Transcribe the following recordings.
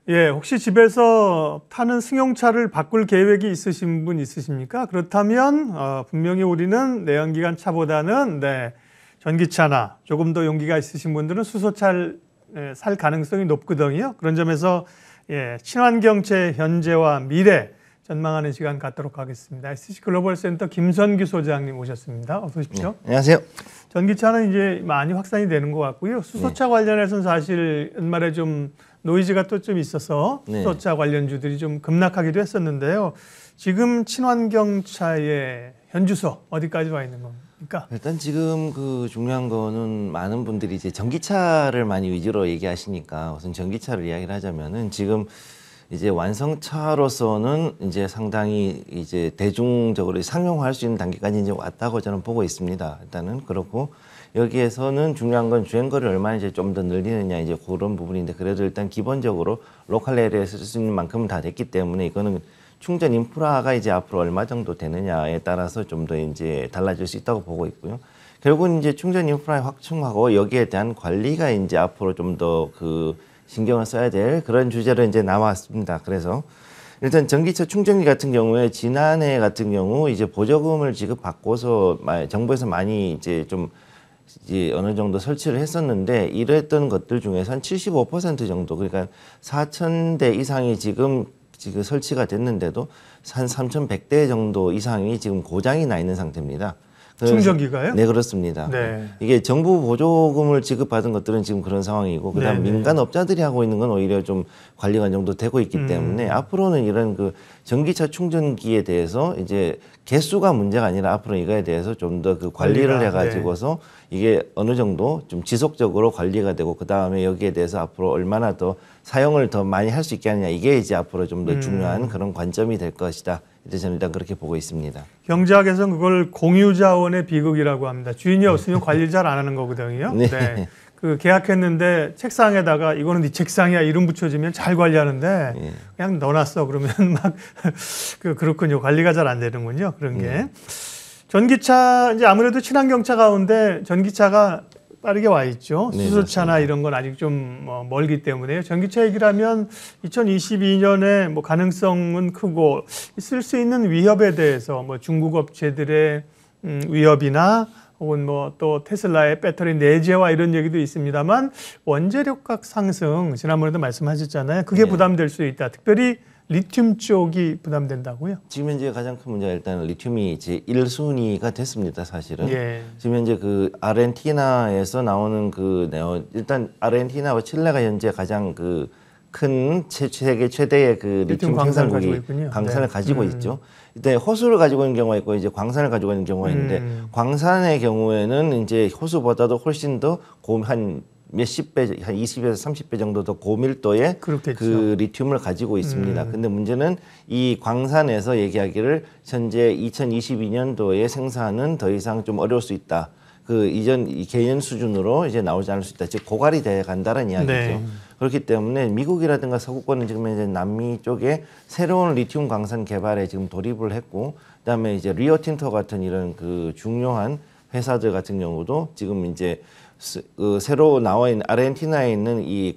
예, 혹시 집에서 타는 승용차를 바꿀 계획이 있으신 분 있으십니까? 그렇다면 분명히 우리는 내연기관 차보다는 전기차나 조금 더 용기가 있으신 분들은 수소차를 살 가능성이 높거든요. 그런 점에서 친환경차 현재와 미래 전망하는 시간 갖도록 하겠습니다. SC 글로벌 센터 김선규 소장님 오셨습니다. 어서 오십시오. 네, 안녕하세요. 전기차는 이제 많이 확산이 되는 것 같고요. 수소차 관련해서는 사실 연말에 좀 노이즈가 또 좀 있어서 수소차 관련주들이 좀 급락하기도 했었는데요. 지금 친환경차의 현주소 어디까지 와 있는 겁니까? 일단 지금 그 중요한 거는 많은 분들이 이제 전기차를 많이 위주로 얘기하시니까 우선 전기차를 이야기를 하자면은 지금 이제 완성차로서는 이제 상당히 이제 대중적으로 상용화할 수 있는 단계까지 이제 왔다고 저는 보고 있습니다. 일단은 그렇고 여기에서는 중요한 건 주행거리를 얼마나 이제 좀 더 늘리느냐 이제 그런 부분인데 그래도 일단 기본적으로 로컬 에리어에서 쓸 수 있는 만큼은 다 됐기 때문에 이거는 충전 인프라가 이제 앞으로 얼마 정도 되느냐에 따라서 좀 더 이제 달라질 수 있다고 보고 있고요. 결국은 이제 충전 인프라의 확충하고 여기에 대한 관리가 이제 앞으로 좀 더 그 신경을 써야 될 그런 주제로 이제 나왔습니다. 그래서 일단 전기차 충전기 같은 경우에 지난해 같은 경우 이제 보조금을 지급받고서 정부에서 많이 이제 좀 이제 어느 정도 설치를 했었는데 이랬던 것들 중에서 한 75% 정도 그러니까 4,000대 이상이 지금 설치가 됐는데도 한 3,100대 정도 이상이 지금 고장이 나 있는 상태입니다. 충전기가요? 네, 그렇습니다. 네. 이게 정부 보조금을 지급받은 것들은 지금 그런 상황이고 그다음 민간 업자들이 하고 있는 건 오히려 좀 관리가 어느 정도 되고 있기 때문에 앞으로는 이런 그 전기차 충전기에 대해서 이제 개수가 문제가 아니라 앞으로 이거에 대해서 좀 더 그 관리를 해가지고서 이게 어느 정도 좀 지속적으로 관리가 되고 그다음에 여기에 대해서 앞으로 얼마나 더 사용을 더 많이 할 수 있게 하느냐 이게 이제 앞으로 좀 더 중요한 그런 관점이 될 것이다. 이제 저는 일단 그렇게 보고 있습니다. 경제학에서는 그걸 공유자원의 비극이라고 합니다. 주인이 없으면 관리를 잘 안 하는 거거든요. 네. 그 계약했는데 책상에다가 이거는 네 책상이야 이름 붙여주면 잘 관리하는데 그냥 넣어놨어 그러면 막 그렇군요. 관리가 잘 안 되는군요. 그런 게. 전기차 이제 아무래도 친환경차 가운데 전기차가 빠르게 와 있죠. 수소차나 이런 건 아직 좀 멀기 때문에요. 전기차 얘기를 하면 2022년에 뭐 가능성은 크고 있을 수 있는 위협에 대해서 뭐 중국 업체들의 위협이나 혹은 뭐 또 테슬라의 배터리 내재화 이런 얘기도 있습니다만 원재료 값 상승 지난번에도 말씀하셨잖아요. 그게 부담될 수 있다. 특별히 리튬 쪽이 부담된다고요? 지금 현재 가장 큰 문제가 일단 리튬이 이제 1순위가 됐습니다, 사실은. 지금 현재 그 아르헨티나에서 나오는 일단 아르헨티나와 칠레가 현재 가장 그 큰 세계 최대의 그 리튬 생산국이 광산을 가지고 있죠. 이때 호수를 가지고 있는 경우가 있고 이제 광산을 가지고 있는 경우가 있는데 광산의 경우에는 이제 호수보다도 훨씬 더 한 몇십 배, 한 20에서 30배 정도 더 고밀도의 그 리튬을 가지고 있습니다. 근데 문제는 이 광산에서 얘기하기를 현재 2022년도에 생산은 더 이상 좀 어려울 수 있다. 그 이전 개연 수준으로 이제 나오지 않을 수 있다. 즉 고갈이 돼 간다는 이야기죠. 그렇기 때문에 미국이라든가 서구권은 지금 이제 남미 쪽에 새로운 리튬 광산 개발에 지금 돌입을 했고, 그다음에 이제 리오틴토 같은 이런 그 중요한 회사들 같은 경우도 지금 이제 새로 나와 있는 아르헨티나에 있는 이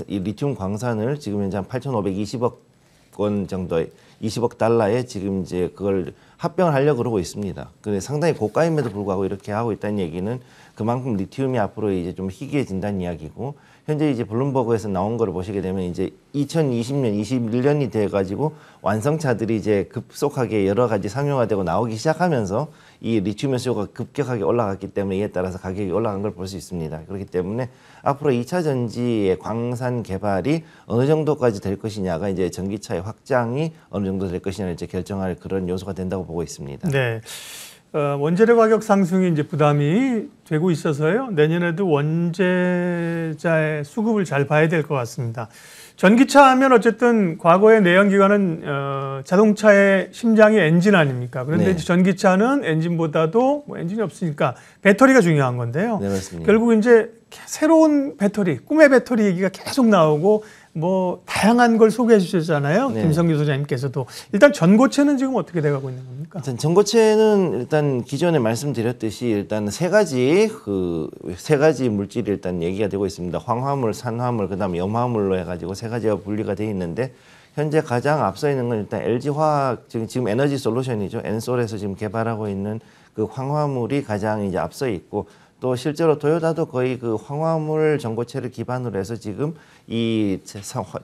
리튬 광산을 지금 현재 한 8,520억 원 정도의 20억 달러에 지금 이제 그걸 합병을 하려고 그러고 있습니다. 근데 상당히 고가임에도 불구하고 이렇게 하고 있다는 얘기는 그만큼 리튬이 앞으로 이제 좀 희귀해진다는 이야기고, 현재 이제 블룸버그에서 나온 거를 보시게 되면 이제 2020년, 21년이 돼가지고 완성차들이 이제 급속하게 여러 가지 상용화되고 나오기 시작하면서 이 리튬의 수요가 급격하게 올라갔기 때문에 이에 따라서 가격이 올라간 걸 볼 수 있습니다. 그렇기 때문에 앞으로 2차 전지의 광산 개발이 어느 정도까지 될 것이냐가 이제 전기차의 확장이 어느 정도 될 것이냐를 이제 결정할 그런 요소가 된다고 보고 있습니다. 네. 원재료 가격 상승이 이제 부담이 되고 있어서요. 내년에도 원재자의 수급을 잘 봐야 될 것 같습니다. 전기차 하면 어쨌든 과거의 내연기관은 자동차의 심장이 엔진 아닙니까? 그런데 이제 전기차는 엔진보다도 뭐 엔진이 없으니까 배터리가 중요한 건데요. 네, 맞습니다. 결국 이제 새로운 배터리, 꿈의 배터리 얘기가 계속 나오고 뭐 다양한 걸 소개해 주셨잖아요. 네. 김성규 소장님께서도 일단 전고체는 지금 어떻게 돼가고 있는 겁니까? 일단 전고체는 일단 기존에 말씀드렸듯이 일단 세 가지 물질이 일단 얘기가 되고 있습니다. 황화물, 산화물, 그다음에 염화물로 해가지고 세 가지가 분리가 되어 있는데 현재 가장 앞서 있는 건 일단 LG화학 지금 에너지 솔루션이죠. 엔솔에서 지금 개발하고 있는 그 황화물이 가장 이제 앞서 있고. 또 실제로 토요타도 거의 그 황화물 전고체를 기반으로 해서 지금 이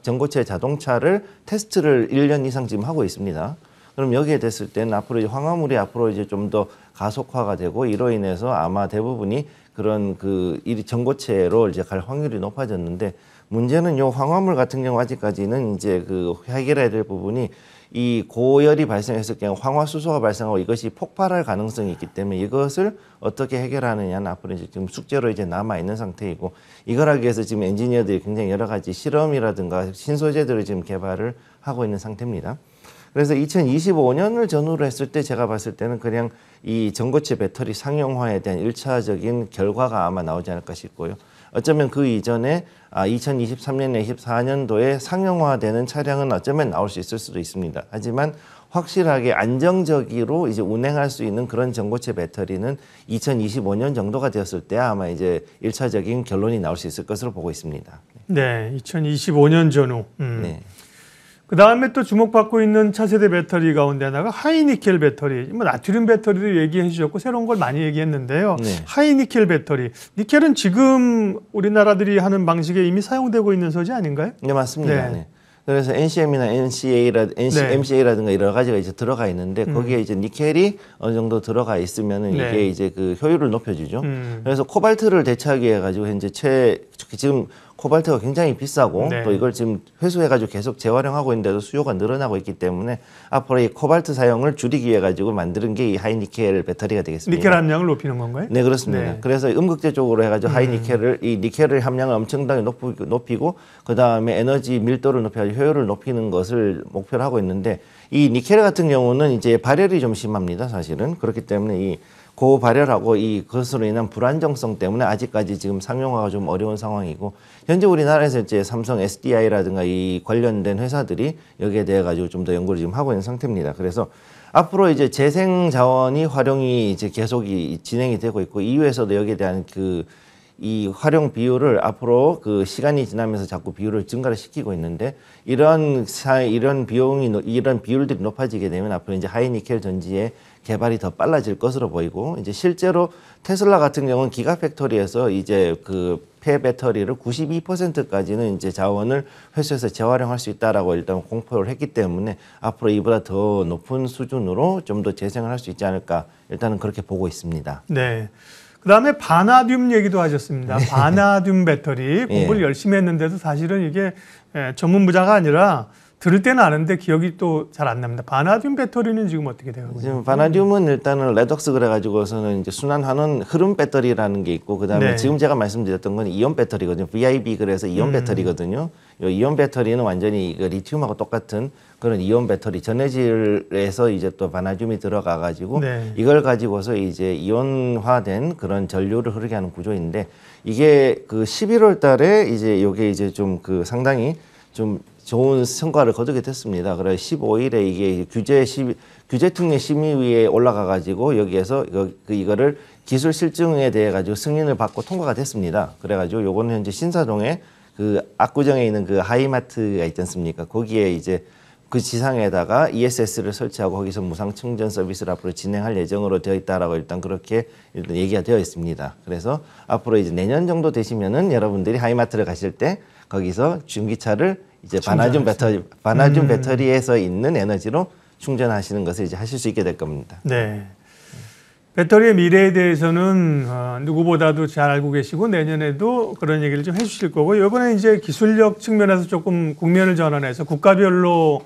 전고체 자동차를 테스트를 1년 이상 지금 하고 있습니다. 그럼 여기에 됐을 때는 앞으로 이제 황화물이 앞으로 이제 좀 더 가속화가 되고 이로 인해서 아마 대부분이 그런 이 전고체로 이제 갈 확률이 높아졌는데 문제는 요 황화물 같은 경우 아직까지는 이제 해결해야 될 부분이 이 고열이 발생했을 경우 황화수소가 발생하고 이것이 폭발할 가능성이 있기 때문에 이것을 어떻게 해결하느냐는 앞으로 이제 지금 숙제로 이제 남아 있는 상태이고 이걸 하기 위해서 지금 엔지니어들이 굉장히 여러 가지 실험이라든가 신소재들을 지금 개발을 하고 있는 상태입니다. 그래서 2025년을 전후로 했을 때 제가 봤을 때는 그냥 이 전고체 배터리 상용화에 대한 1차적인 결과가 아마 나오지 않을까 싶고요. 어쩌면 그 이전에 2023년에 24년도에 상용화되는 차량은 어쩌면 나올 수 있을 수도 있습니다. 하지만 확실하게 안정적으로 이제 운행할 수 있는 그런 전고체 배터리는 2025년 정도가 되었을 때 아마 이제 1차적인 결론이 나올 수 있을 것으로 보고 있습니다. 네, 2025년 전후. 네. 그 다음에 또 주목받고 있는 차세대 배터리 가운데 하나가 하이니켈 배터리. 뭐 나트륨 배터리도 얘기해 주셨고 새로운 걸 많이 얘기했는데요. 네. 하이니켈 배터리. 니켈은 지금 우리나라들이 하는 방식에 이미 사용되고 있는 소재 아닌가요? 네, 맞습니다. 네. 네. 그래서 NCM이나 MCA가 여러 가지가 이제 들어가 있는데 거기에 이제 니켈이 어느 정도 들어가 있으면은 네. 이게 이제 효율을 높여주죠. 그래서 코발트를 대체하기 위해 가지고 현재 지금 코발트가 굉장히 비싸고 네. 또 이걸 지금 회수해가지고 계속 재활용하고 있는데도 수요가 늘어나고 있기 때문에 앞으로 이 코발트 사용을 줄이기 위해 가지고 만드는 게 이 하이니켈 배터리가 되겠습니다. 니켈 함량을 높이는 건가요? 네, 그렇습니다. 네. 그래서 음극재 쪽으로 해가지고 이 니켈을 함량을 엄청나게 높이고 그 다음에 에너지 밀도를 높여가지고 효율을 높이는 것을 목표로 하고 있는데 이 니켈 같은 경우는 이제 발열이 좀 심합니다, 사실은. 그렇기 때문에 이 고발열하고 그것으로 인한 불안정성 때문에 아직까지 지금 상용화가 좀 어려운 상황이고 현재 우리나라에서 이제 삼성 SDI라든가 이 관련된 회사들이 여기에 대해 가지고 좀 더 연구를 지금 하고 있는 상태입니다. 그래서 앞으로 이제 재생 자원이 활용이 이제 계속 진행이 되고 있고 EU에서도 여기에 대한 이 활용 비율을 앞으로 시간이 지나면서 자꾸 비율을 증가를 시키고 있는데 이런 비율들이 높아지게 되면 앞으로 이제 하이니켈 전지의 개발이 더 빨라질 것으로 보이고 이제 실제로 테슬라 같은 경우는 기가팩토리에서 이제 폐 배터리를 92%까지는 이제 자원을 회수해서 재활용할 수 있다라고 일단 공표를 했기 때문에 앞으로 이보다 더 높은 수준으로 좀 더 재생을 할 수 있지 않을까 일단은 그렇게 보고 있습니다. 네. 그다음에 바나듐 얘기도 하셨습니다. 바나듐 배터리 공부를 열심히 했는데도 사실은 이게 전문 분야가 아니라 들을 때는 아는데 기억이 또 잘 안 납니다. 바나듐 배터리는 지금 어떻게 되고 있나요? 지금 바나듐은 일단은 레독스 그래가지고서는 이제 순환 환원 흐름 배터리라는 게 있고 그다음에 네. 지금 제가 말씀드렸던 건 이온 배터리거든요. VIB 그래서 이온 배터리거든요. 이 이온 배터리는 완전히 리튬하고 똑같은 그런 이온 배터리 전해질에서 이제 또 바나듐이 들어가가지고 네. 이걸 가지고서 이제 이온화된 그런 전류를 흐르게 하는 구조인데 이게 11월달에 이제 요게 이제 좀 상당히 좀 좋은 성과를 거두게 됐습니다. 그래서 15일에 이게 규제특례 심의위에 올라가 가지고 여기에서 이거를 기술 실증에 대해 가지고 승인을 받고 통과가 됐습니다. 그래 가지고 요거는 현재 신사동에 압구정에 있는 하이마트가 있지 않습니까? 거기에 이제 지상에다가 ESS를 설치하고 거기서 무상 충전 서비스를 앞으로 진행할 예정으로 되어 있다라고 일단 그렇게 일단 얘기가 되어 있습니다. 그래서 앞으로 이제 내년 정도 되시면은 여러분들이 하이마트를 가실 때 거기서 전기차를 이제 바나듐 배터리에서 있는 에너지로 충전하시는 것을 이제 하실 수 있게 될 겁니다. 네. 배터리의 미래에 대해서는 누구보다도 잘 알고 계시고 내년에도 그런 얘기를 좀 해주실 거고 이번에 이제 기술력 측면에서 조금 국면을 전환해서 국가별로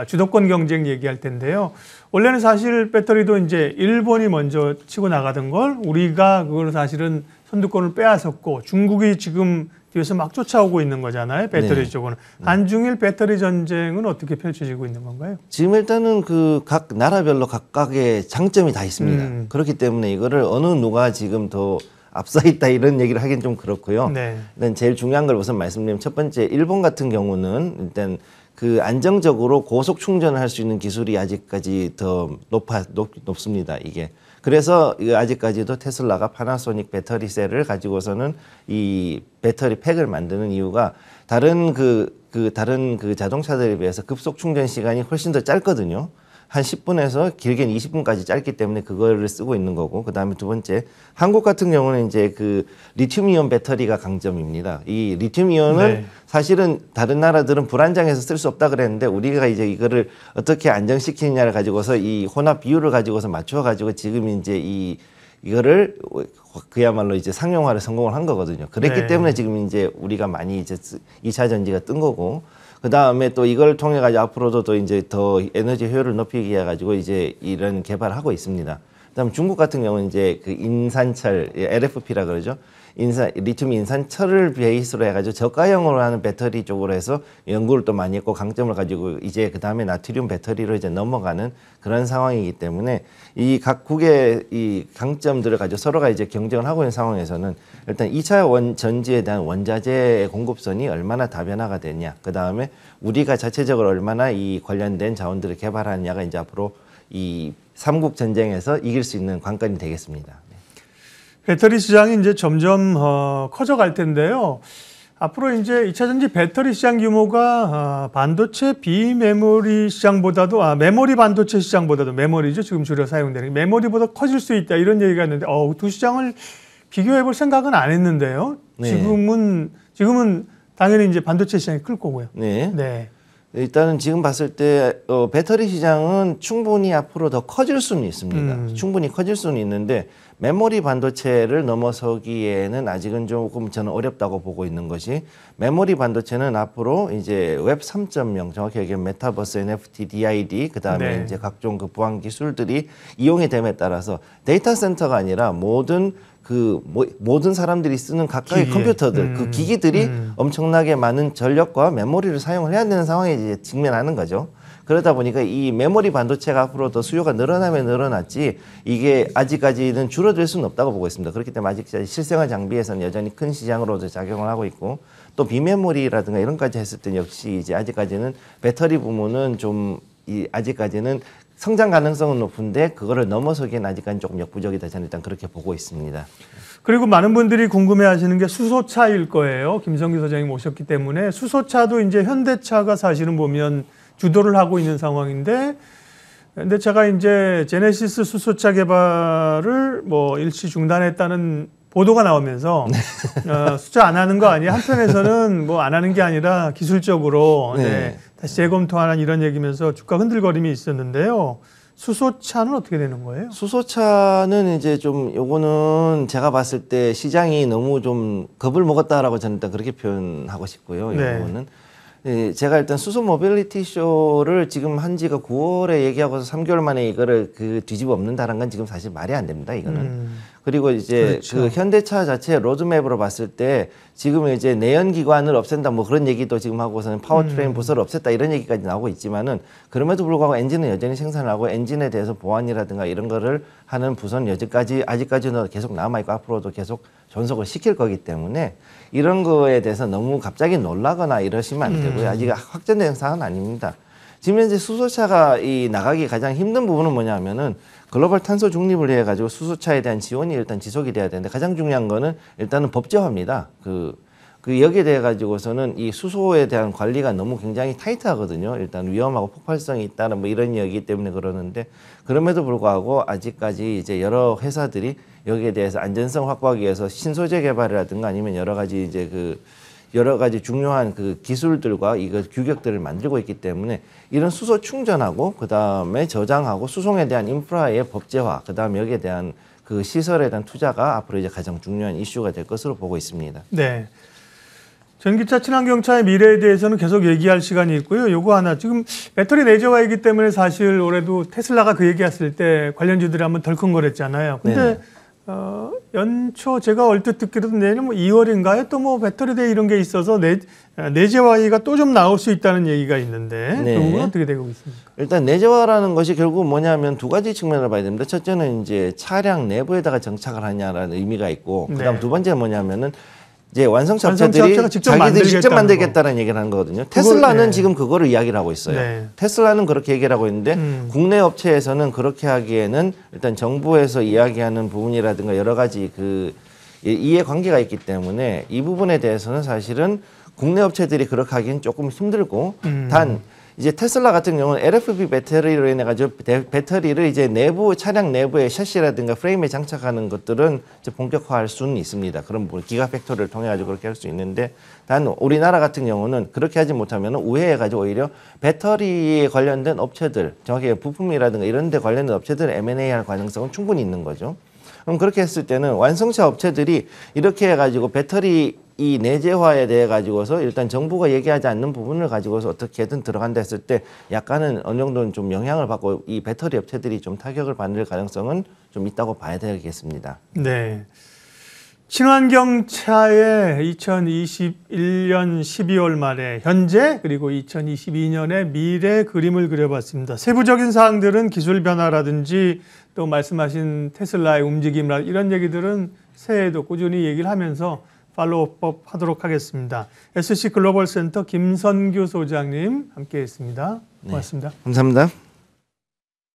주도권 경쟁 얘기할 텐데요. 원래는 사실 배터리도 이제 일본이 먼저 치고 나가던 걸 우리가 그걸 사실은 선두권을 빼앗았고 중국이 지금 뒤에서 막 쫓아오고 있는 거잖아요. 배터리 네. 쪽은. 한중일 배터리 전쟁은 어떻게 펼쳐지고 있는 건가요? 지금 일단은 각 나라별로 각각의 장점이 다 있습니다. 그렇기 때문에 이거를 어느 누가 지금 더 앞서 있다 이런 얘기를 하긴 좀 그렇고요. 네. 일단 제일 중요한 걸 우선 말씀드리면 첫 번째 일본 같은 경우는 일단 그 안정적으로 고속 충전을 할 수 있는 기술이 아직까지 더 높습니다. 이게. 그래서 아직까지도 테슬라가 파나소닉 배터리 셀을 가지고서는 이 배터리 팩을 만드는 이유가 다른 다른 자동차들에 비해서 급속 충전 시간이 훨씬 더 짧거든요. 한 10분에서 길게는 20분까지 짧기 때문에 그거를 쓰고 있는 거고, 그다음에 두 번째, 한국 같은 경우는 이제 그 리튬이온 배터리가 강점입니다. 이 리튬이온은 네. 사실은 다른 나라들은 불안정해서 쓸 수 없다 그랬는데 우리가 이제 이거를 어떻게 안정시키느냐를 가지고서 이 혼합 비율을 가지고서 맞춰 가지고 지금 이제 이거를 그야말로 이제 상용화를 성공을 한 거거든요. 그랬기 네. 때문에 지금 이제 우리가 많이 이제 2차 전지가 뜬 거고, 그 다음에 또 이걸 통해 가지고 앞으로도 또 이제 더 에너지 효율을 높이기 위해 가지고 이제 이런 개발을 하고 있습니다. 그다음 중국 같은 경우는 이제 그 인산철, LFP라 그러죠. 리튬 인산철을 베이스로 해가지고 저가형으로 하는 배터리 쪽으로 해서 연구를 또 많이 했고 강점을 가지고 이제 그 다음에 나트륨 배터리로 이제 넘어가는 그런 상황이기 때문에 이 각국의 이 강점들을 가지고 서로가 이제 경쟁을 하고 있는 상황에서는 일단 2차 전지에 대한 원자재의 공급선이 얼마나 다변화가 되냐, 그 다음에 우리가 자체적으로 얼마나 이 관련된 자원들을 개발하느냐가 이제 앞으로 이 삼국 전쟁에서 이길 수 있는 관건이 되겠습니다. 배터리 시장이 이제 점점 커져갈 텐데요. 앞으로 이제 2차 전지 배터리 시장 규모가 반도체 비메모리 시장보다도 메모리 반도체 시장보다도 메모리죠. 지금 주로 사용되는 메모리보다 커질 수 있다 이런 얘기가 있는데 두 시장을 비교해 볼 생각은 안 했는데요. 네. 지금은 당연히 이제 반도체 시장이 클 거고요. 네. 네. 일단은 지금 봤을 때 배터리 시장은 충분히 앞으로 더 커질 수는 있습니다. 충분히 커질 수는 있는데 메모리 반도체를 넘어서기에는 아직은 조금 저는 어렵다고 보고 있는 것이, 메모리 반도체는 앞으로 이제 웹 3.0 정확히 얘기하면 메타버스, NFT, DID 그다음에 네. 이제 각종 그 보안 기술들이 이용이 됨에 따라서 데이터 센터가 아니라 모든 사람들이 쓰는 각각의 컴퓨터들, 그 기기들이 엄청나게 많은 전력과 메모리를 사용을 해야 되는 상황에 이제 직면하는 거죠. 그러다 보니까 이 메모리 반도체가 앞으로 더 수요가 늘어나면 늘어났지 이게 아직까지는 줄어들 수는 없다고 보고 있습니다. 그렇기 때문에 아직까지 실생활 장비에서는 여전히 큰 시장으로도 작용을 하고 있고, 또 비메모리라든가 이런 까지 했을 때 역시 이제 아직까지는 배터리 부문은 좀 아직까지는 성장 가능성은 높은데 그거를 넘어서기에는 아직까지 조금 역부족이다. 저는 일단 그렇게 보고 있습니다. 그리고 많은 분들이 궁금해하시는 게 수소차일 거예요. 김성규 소장님 오셨기 때문에 수소차도 이제 현대차가 사실은 보면 주도를 하고 있는 상황인데, 현대차가 이제 제네시스 수소차 개발을 뭐 일시 중단했다는 보도가 나오면서 수차 안 하는 거 아니에요? 한편에서는 뭐 안 하는 게 아니라 기술적으로 다시 재검토하는 이런 얘기면서 주가 흔들거림이 있었는데요. 수소차는 어떻게 되는 거예요? 수소차는 이제 좀 요거는 제가 봤을 때 시장이 너무 좀 겁을 먹었다라고 저는 일단 그렇게 표현하고 싶고요. 요거는 제가 일단 수소 모빌리티 쇼를 지금 한 지가 9월에 얘기하고서 3개월 만에 이거를 뒤집어 엎는다는 건 지금 사실 말이 안 됩니다. 이거는. 그리고 이제 그렇죠. 그 현대차 자체 로드맵으로 봤을 때 지금 이제 내연기관을 없앤다 뭐 그런 얘기도 지금 하고서는 파워트레인 부서를 없앴다 이런 얘기까지 나오고 있지만은, 그럼에도 불구하고 엔진은 여전히 생산을 하고 엔진에 대해서 보완이라든가 이런 거를 하는 부서는 아직까지는 계속 남아있고 앞으로도 계속 존속을 시킬 거기 때문에 이런 거에 대해서 너무 갑자기 놀라거나 이러시면 안 되고요. 아직 확정된 사항은 아닙니다. 지금 현재 수소차가 나가기 가장 힘든 부분은 뭐냐면은 글로벌 탄소 중립을 해가지고 수소차에 대한 지원이 일단 지속이 돼야 되는데, 가장 중요한 거는 일단은 법제화입니다. 여기에 대해 가지고서는 이 수소에 대한 관리가 너무 굉장히 타이트하거든요. 일단 위험하고 폭발성이 있다는 뭐 이런 이야기 때문에 그러는데, 그럼에도 불구하고 아직까지 이제 여러 회사들이 여기에 대해서 안전성 확보하기 위해서 신소재 개발이라든가 아니면 여러 가지 이제 여러 가지 중요한 기술들과 이거 규격들을 만들고 있기 때문에 이런 수소 충전하고 그다음에 저장하고 수송에 대한 인프라의 법제화, 그다음에 여기에 대한 그 시설에 대한 투자가 앞으로 이제 가장 중요한 이슈가 될 것으로 보고 있습니다. 네. 전기차, 친환경차의 미래에 대해서는 계속 얘기할 시간이 있고요. 요거 하나, 지금 배터리 내재화이기 때문에 사실 올해도 테슬라가 그 얘기했을 때 관련주들이 한번 덜컹거렸잖아요. 근데 연초 제가 얼핏 듣기로도 내년 뭐 2월인가요? 또 뭐 배터리 데이 이런 게 있어서 내재화가 또 좀 나올 수 있다는 얘기가 있는데 네. 그 부분은 어떻게 되고 있습니까? 일단 내재화라는 것이 결국 뭐냐면 두 가지 측면을 봐야 됩니다. 첫째는 이제 차량 내부에다가 정착을 하냐라는 의미가 있고, 그다음 네. 두 번째는 뭐냐면은 이제 완성차 완성차 업체들이 업체가 직접 자기들이 직접 만들겠다는 만들겠다는 얘기를 하는 거거든요. 테슬라는 네. 지금 그거를 이야기를 하고 있어요. 네. 테슬라는 그렇게 얘기를 하고 있는데 국내 업체에서는 그렇게 하기에는 일단 정부에서 이야기하는 부분이라든가 여러 가지 그 이해관계가 있기 때문에 이 부분에 대해서는 사실은 국내 업체들이 그렇게 하기엔 조금 힘들고, 단 이제 테슬라 같은 경우는 LFP 배터리로 인해 가지고 배터리를 이제 내부 차량 내부의 셔시라든가 프레임에 장착하는 것들은 이제 본격화할 수는 있습니다. 그럼 뭐 기가 팩토리를 통해 가지고 그렇게 할 수 있는데, 단 우리나라 같은 경우는 그렇게 하지 못하면 우회해 가지고 오히려 배터리에 관련된 업체들, 정확히 부품이라든가 이런 데 관련된 업체들 M&A 할 가능성은 충분히 있는 거죠. 그럼 그렇게 했을 때는 완성차 업체들이 이렇게 해가지고 배터리 이 내재화에 대해 가지고서 일단 정부가 얘기하지 않는 부분을 가지고서 어떻게든 들어간다 했을 때 약간은 어느 정도는 좀 영향을 받고 이 배터리 업체들이 좀 타격을 받을 가능성은 좀 있다고 봐야 되겠습니다. 네. 친환경 차의 2021년 12월 말에 현재 그리고 2022년의 미래 그림을 그려봤습니다. 세부적인 사항들은 기술 변화라든지 또 말씀하신 테슬라의 움직임 이런 얘기들은 새해에도 꾸준히 얘기를 하면서 팔로우업 하도록 하겠습니다. SC 글로벌 센터 김선규 소장님 함께했습니다. 고맙습니다. 네, 감사합니다.